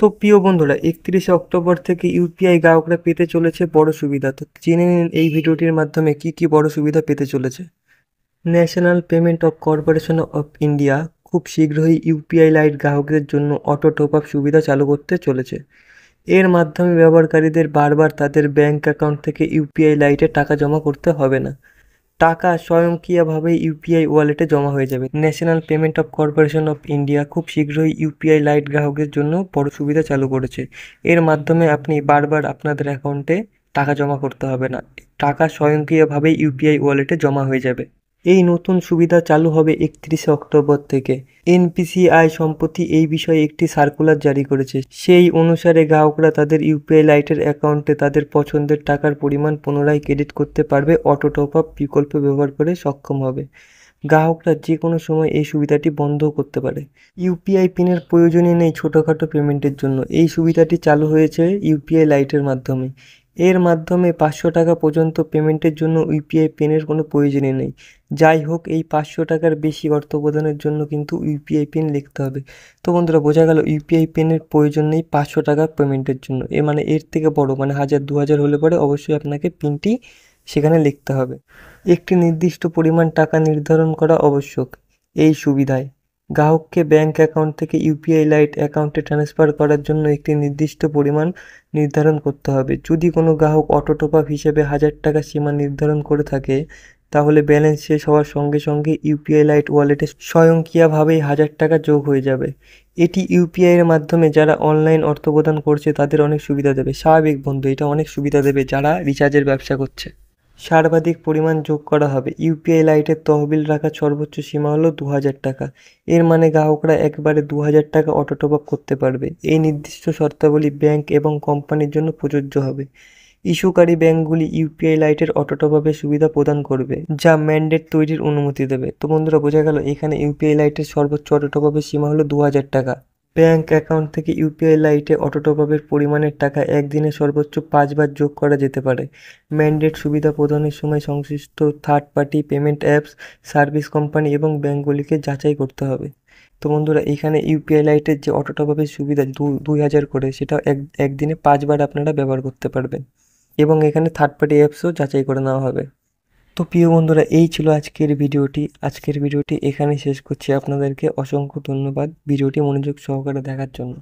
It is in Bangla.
তো প্রিয় বন্ধুরা, 31শে অক্টোবর থেকে ইউপিআই গ্রাহকরা পেতে চলেছে বড় সুবিধা। তো জেনে নিন এই ভিডিওটির মাধ্যমে কি কি বড় সুবিধা পেতে চলেছে। National payment of corporation of India খুব শীঘ্রই ইউপিআই লাইট গ্রাহকদের জন্য অটো টপ আপ সুবিধা চালু করতে চলেছে। এর মাধ্যমে ব্যবহারকারীদের বারবার তাদের ব্যাংক অ্যাকাউন্ট থেকে ইউপিআই লাইটে টাকা জমা করতে হবে না। টাকা স্বয়ংক্রিয়ভাবে ইউপিআই ওয়ালেটে জমা হয়ে যাবে। National payment of corporation of India খুব শীঘ্রই ইউপিআই লাইট গ্রাহকদের জন্য বড় সুবিধা চালু করেছে। এর মাধ্যমে আপনি বারবার আপনাদের অ্যাকাউন্টে টাকা জমা করতে হবে না। টাকা স্বয়ংক্রিয়ভাবে ইউপিআই ওয়ালেটে জমা হয়ে যাবে। এই নতুন সুবিধা চালু হবে 31শে অক্টোবর থেকে। এনপিসিআই সম্প্রতি এই বিষয়ে একটি সার্কুলার জারি করেছে। সেই অনুসারে গ্রাহকরা তাদের ইউপিআই লাইটের অ্যাকাউন্টে তাদের পছন্দের টাকার পরিমাণ পুনরায় ক্রেডিট করতে পারবে। অটো টপ আপ বিকল্প ব্যবহার করে সক্ষম হবে। গ্রাহকরা যে কোনো সময় এই সুবিধাটি বন্ধও করতে পারে। ইউপিআই পিনের প্রয়োজনই নেই ছোটোখাটো পেমেন্টের জন্য। এই সুবিধাটি চালু হয়েছে ইউপিআই লাইটের মাধ্যমে। এর মাধ্যমে 500 টাকা পর্যন্ত পেমেন্টের জন্য ইউপিআই পিনের কোনো প্রয়োজনই নেই। যাই হোক, এই 500 টাকার বেশি অর্থ প্রদানের জন্য কিন্তু ইউপিআই পিন লিখতে হবে। তো বন্ধুরা, বোঝা গেল ইউপিআই পিনের প্রয়োজন নেই 500 টাকা পেমেন্টের জন্য। মানে এর থেকে বড়, মানে 1000 2000 হলে পরে অবশ্যই আপনাকে পিনটি সেখানে লিখতে হবে। একটি নির্দিষ্ট পরিমাণ টাকা নির্ধারণ করা আবশ্যক। এই সুবিধায় গ্রাহককে ব্যাংক অ্যাকাউন্ট থেকে ইউপিআই লাইট অ্যাকাউন্টে ট্রান্সফার করার জন্য একটি নির্দিষ্ট পরিমাণ নির্ধারণ করতে হবে। যদি কোনো গ্রাহক অটো টপ আপ হিসেবে 1000 টাকা সীমা নির্ধারণ করে থাকে, তাহলে ব্যালেন্স শেষ হওয়ার সঙ্গে সঙ্গে ইউপিআই লাইট ওয়ালেটে স্বয়ংক্রিয়ভাবেই 1000 টাকা যোগ হয়ে যাবে। এটি ইউপিআই এর মাধ্যমে যারা অনলাইন অর্থ প্রদান করছে তাদের অনেক সুবিধা দেবে। স্বাভাবিক বন্ধু, এটা অনেক সুবিধা দেবে যারা রিচার্জের ব্যবসা করছে। সর্বাধিক পরিমাণ যোগ করা হবে। ইউপিআই লাইটের তহবিল রাখার সর্বোচ্চ সীমা হলো 2000 টাকা। এর মানে গ্রাহকরা একবারে 2000 টাকা অটো টপ আপ করতে পারবে। এই নির্দিষ্ট শর্তাবলী ব্যাংক এবং কোম্পানির জন্য প্রযোজ্য হবে। ইস্যুকারী ব্যাংকগুলি ইউপিআই লাইটের অটো টপ আপের সুবিধা প্রদান করবে, যা ম্যান্ডেট তৈরির অনুমতি দেবে। তো বন্ধুরা, বোঝা গেল এখানে ইউপিআই লাইটের সর্বোচ্চ অটো টপ আপের সীমা হলো 2000 টাকা। ব্যাংক অ্যাকাউন্ট থেকে ইউপিআই লাইটে অটো টপ আপের পরিমাণের টাকা একদিনে সর্বোচ্চ 5 বার যোগ করা যেতে পারে। ম্যান্ডেট সুবিধা প্রদানের সময় সংশ্লিষ্ট third party payment apps, service company এবং ব্যাংকগুলিকে যাচাই করতে হবে। তো বন্ধুরা, এখানে ইউপিআই লাইটের যে অটো টপ আপের সুবিধা 2000 করে, সেটা একদিনে 5 বার আপনারা ব্যবহার করতে পারবেন এবং এখানে থার্ড পার্টি অ্যাপসও যাচাই করে নেওয়া হবে। তো প্রিয় বন্ধুরা, এই ছিল আজকের ভিডিওটি এখানেই শেষ করছি। আপনাদেরকে অসংখ্য ধন্যবাদ ভিডিওটি মনোযোগ সহকারে দেখার জন্য।